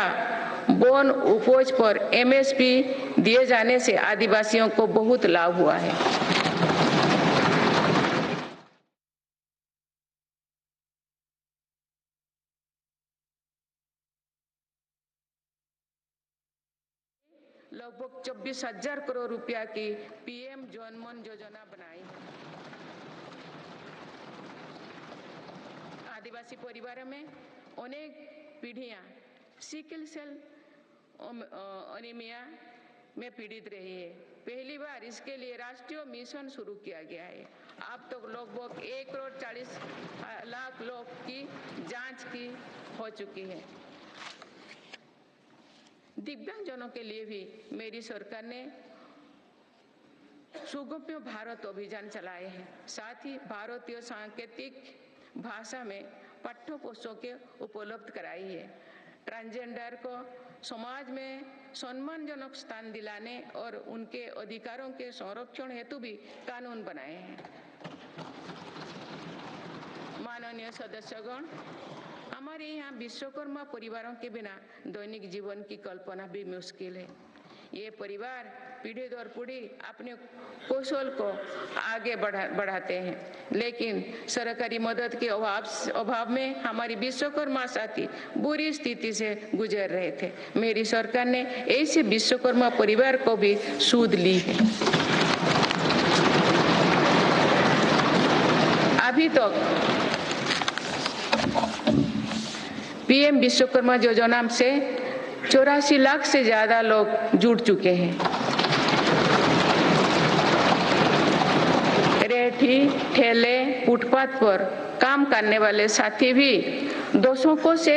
वन उपज पर MSP दिए जाने से आदिवासियों को बहुत लाभ हुआ है। लगभग 24,000 करोड़ रुपया की PM जनमन योजना बनाई है। आदिवासी परिवारों में अनेक पीढ़ियां सिकल सेल एनीमिया में पीड़ित रही है। पहली बार इसके लिए राष्ट्रीय मिशन शुरू किया गया है। अब तक लगभग 1,40,00,000 लोग की जांच की हो चुकी है। दिव्यांगजनों के लिए भी मेरी सरकार ने सुगम्य भारत अभियान चलाए हैं। साथ ही भारतीय सांकेतिक भाषा में पाठ्य पुस्तकें उपलब्ध कराई है। ट्रांसजेंडर को समाज में सम्मानजनक स्थान दिलाने और उनके अधिकारों के संरक्षण हेतु भी कानून बनाए हैं। माननीय सदस्यगण, हमारे यहाँ विश्वकर्मा परिवारों के बिना दैनिक जीवन की कल्पना भी मुश्किल है। ये परिवार पीढ़ी दर पीढ़ी अपने कौशल को आगे बढ़ाते हैं, लेकिन सरकारी मदद के अभाव में हमारी विश्वकर्मा साथी बुरी स्थिति से गुजर रहे थे। मेरी सरकार ने ऐसे विश्वकर्मा परिवार को भी सूद ली है। अभी तक PM विश्वकर्मा योजना से 84 लाख से ज्यादा लोग जुड़ चुके हैं। रेहड़ी, ठेले, फुटपाथ पर काम करने वाले साथी भी दशकों से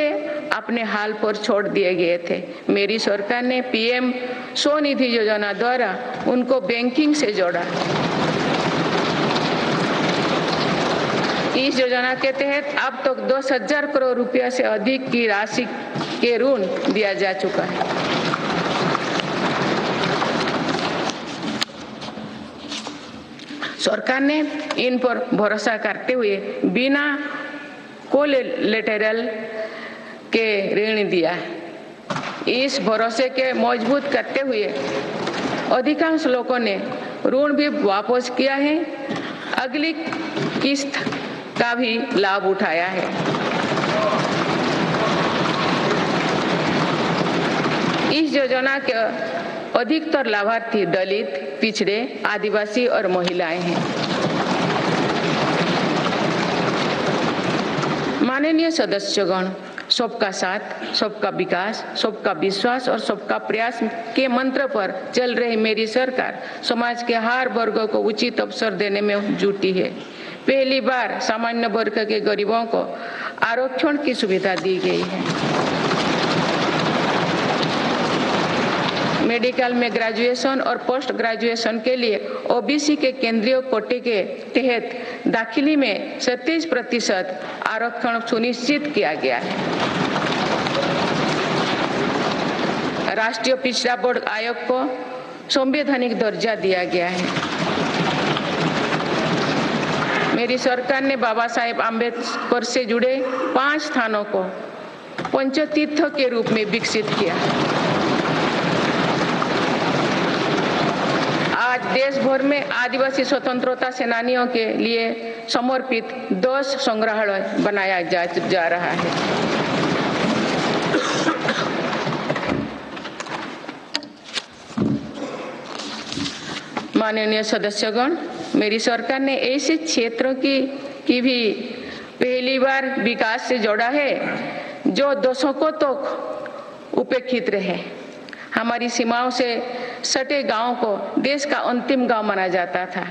अपने हाल पर छोड़ दिए गए थे। मेरी सरकार ने PM स्वनिधि योजना द्वारा उनको बैंकिंग से जोड़ा। इस योजना के तहत अब तक 10,000 करोड़ रुपया से अधिक की राशि के ऋण दिया जा चुका है। सरकार ने इन पर भरोसा करते हुए बिना कोलेटरल के ऋण दिया। इस भरोसे के मजबूत करते हुए अधिकांश लोगों ने ऋण भी वापस किया है। अगली किस्त का भी लाभ उठाया है। इस योजना के अधिकतर लाभार्थी दलित, पिछड़े, आदिवासी और महिलाएं हैं। माननीय सदस्यगण, सबका साथ, सबका विकास, सबका विश्वास और सबका प्रयास के मंत्र पर चल रही मेरी सरकार समाज के हर वर्ग को उचित अवसर देने में जुटी है। पहली बार सामान्य वर्ग के गरीबों को आरक्षण की सुविधा दी गई है। मेडिकल में ग्रेजुएशन और पोस्ट ग्रेजुएशन के लिए OBC के केंद्रीय कोटे के तहत दाखिली में 37% आरक्षण सुनिश्चित किया गया है। राष्ट्रीय पिछड़ा वर्ग आयोग को संवैधानिक दर्जा दिया गया है। मेरी सरकार ने बाबा साहेब आम्बेडकर से जुड़े 5 स्थानों को पंचतीर्थ के रूप में विकसित किया। आज देश भर में आदिवासी स्वतंत्रता सेनानियों के लिए समर्पित 10 संग्रहालय बनाया जा रहा है। माननीय सदस्यगण, मेरी सरकार ने ऐसे क्षेत्रों की भी पहली बार विकास से जोड़ा है जो दशकों तक उपेक्षित रहे। हमारी सीमाओं से सटे गांवों को देश का अंतिम गांव माना जाता था।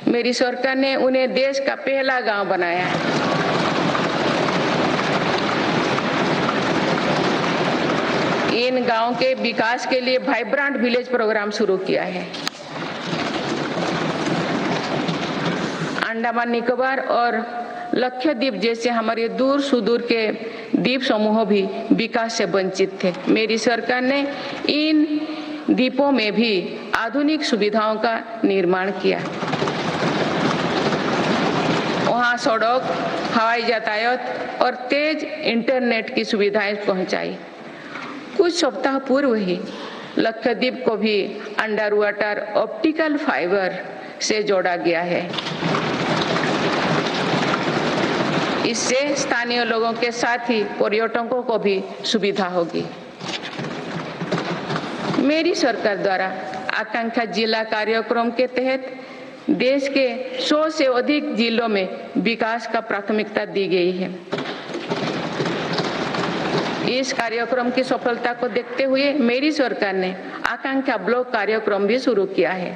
मेरी सरकार ने उन्हें देश का पहला गांव बनाया है। इन गांवों के विकास के लिए वाइब्रेंट विलेज प्रोग्राम शुरू किया है। अंडमान निकोबार और लक्षद्वीप जैसे हमारे दूर सुदूर के द्वीप समूह भी विकास से वंचित थे। मेरी सरकार ने इन द्वीपों में भी आधुनिक सुविधाओं का निर्माण किया। वहां सड़क, हवाई यातायात और तेज इंटरनेट की सुविधाएं पहुंचाई। कुछ सप्ताह पूर्व ही लक्षद्वीप को भी अंडर वाटर ऑप्टिकल फाइबर से जोड़ा गया है। इससे स्थानीय लोगों के साथ ही पर्यटकों को भी सुविधा होगी। मेरी सरकार द्वारा आकांक्षा जिला कार्यक्रम के तहत देश के 100 से अधिक जिलों में विकास का प्राथमिकता दी गई है। इस कार्यक्रम की सफलता को देखते हुए मेरी सरकार ने आकांक्षा ब्लॉक कार्यक्रम भी शुरू किया है।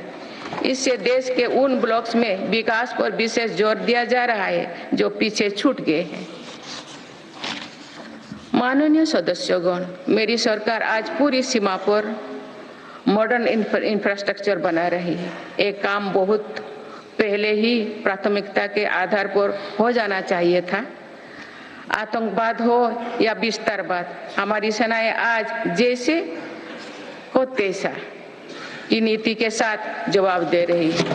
इससे देश के उन ब्लॉक्स में विकास पर विशेष जोर दिया जा रहा है जो पीछे छूट गए हैं। माननीय सदस्यगण, मेरी सरकार आज पूरी सीमा पर मॉडर्न इंफ्रास्ट्रक्चर बना रही है। एक काम बहुत पहले ही प्राथमिकता के आधार पर हो जाना चाहिए था। आतंकवाद हो या विस्तारवाद, हमारी सेनाएं आज जैसे हो तैसा की नीति के साथ जवाब दे रही है।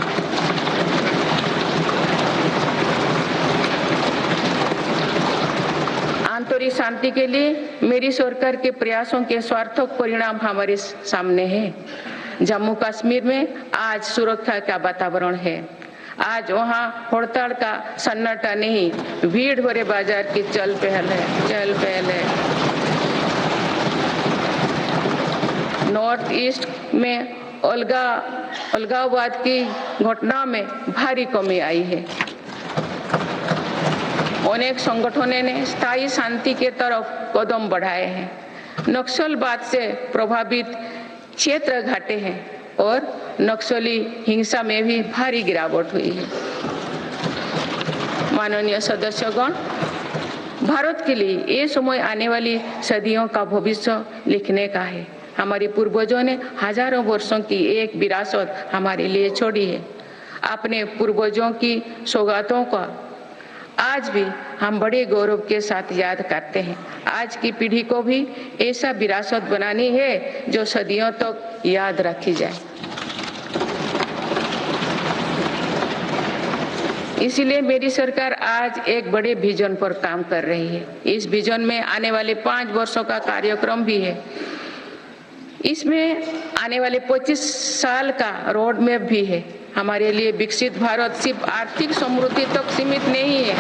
आंतरिक शांति के लिए मेरी सरकार के प्रयासों के सार्थक परिणाम हमारे सामने हैं। जम्मू कश्मीर में आज सुरक्षा का वातावरण है। आज वहां हड़ताल का सन्नाटा नहीं, भीड़ भरे बाजार की चहल पहल है। नॉर्थ ईस्ट में अलगाववाद की घटना में भारी कमी आई है। अनेक संगठनों ने स्थायी शांति के तरफ कदम बढ़ाए हैं। नक्सलवाद से प्रभावित क्षेत्र घटे हैं और नक्सली हिंसा में भी भारी गिरावट हुई है। माननीय सदस्यगण, भारत के लिए ये समय आने वाली सदियों का भविष्य लिखने का है। हमारे पूर्वजों ने हजारों वर्षों की एक विरासत हमारे लिए छोड़ी है। अपने पूर्वजों की सौगातों का आज भी हम बड़े गौरव के साथ याद करते हैं। आज की पीढ़ी को भी ऐसा विरासत बनानी है जो सदियों तक याद रखी जाए। इसीलिए मेरी सरकार आज एक बड़े विजन पर काम कर रही है। इस विजन में आने वाले 5 वर्षों का कार्यक्रम भी है। इसमें आने वाले 25 साल का रोड मैप भी है। हमारे लिए विकसित भारत सिर्फ आर्थिक समृद्धि तक सीमित नहीं है।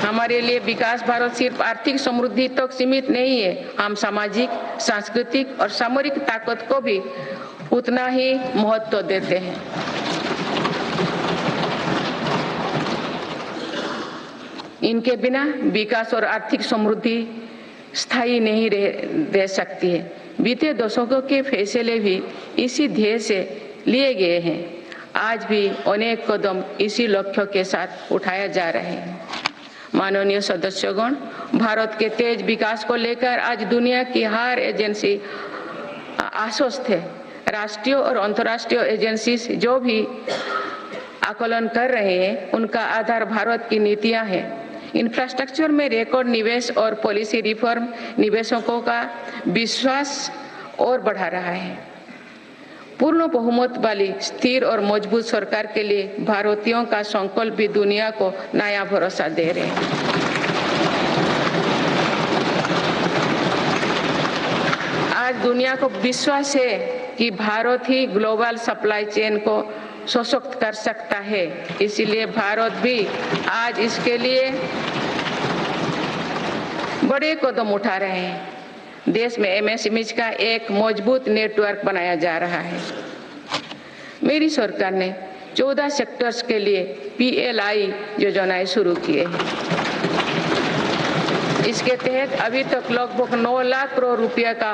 हमारे लिए विकास भारत सिर्फ आर्थिक समृद्धि तक सीमित नहीं है। हम सामाजिक, सांस्कृतिक और सामरिक ताकत को भी उतना ही महत्व देते हैं। इनके बिना विकास और आर्थिक समृद्धि स्थायी नहीं रह सकती है। बीते दशकों के फैसले भी इसी ध्येय से लिए गए हैं। आज भी अनेक कदम इसी लक्ष्य के साथ उठाया जा रहे हैं। माननीय सदस्यगण, भारत के तेज विकास को लेकर आज दुनिया की हर एजेंसी आश्वस्त है। राष्ट्रीय और अंतर्राष्ट्रीय एजेंसी जो भी आकलन कर रहे हैं, उनका आधार भारत की नीतियां हैं। इंफ्रास्ट्रक्चर में रिकॉर्ड निवेश और पॉलिसी रिफॉर्म निवेशकों का विश्वास और बढ़ा रहा है। पूर्ण बहुमत वाली स्थिर और मजबूत सरकार के लिए भारतीयों का संकल्प भी दुनिया को नया भरोसा दे रहे हैं। आज दुनिया को विश्वास है कि भारत ही ग्लोबल सप्लाई चेन को सशक्त कर सकता है। इसीलिए भारत भी आज इसके लिए बड़े कदम उठा रहे हैं। देश में एमएसएमईज का एक मजबूत नेटवर्क बनाया जा रहा है। मेरी सरकार ने 14 सेक्टर्स के लिए पीएलआई योजनाएं शुरू किए हैं। इसके तहत अभी तक लगभग 9 लाख करोड़ रुपया का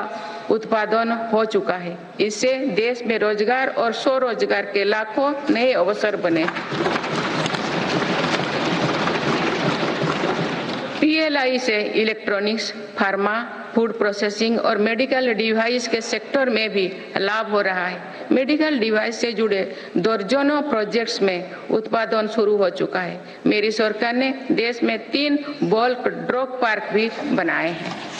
उत्पादन हो चुका है। इससे देश में रोजगार और स्वरोजगार के लाखों नए अवसर बने। पीएलआई से इलेक्ट्रॉनिक्स, फार्मा, फूड प्रोसेसिंग और मेडिकल डिवाइस के सेक्टर में भी लाभ हो रहा है। मेडिकल डिवाइस से जुड़े दर्जनों प्रोजेक्ट्स में उत्पादन शुरू हो चुका है। मेरी सरकार ने देश में 3 बल्क ड्रग पार्क भी बनाए हैं।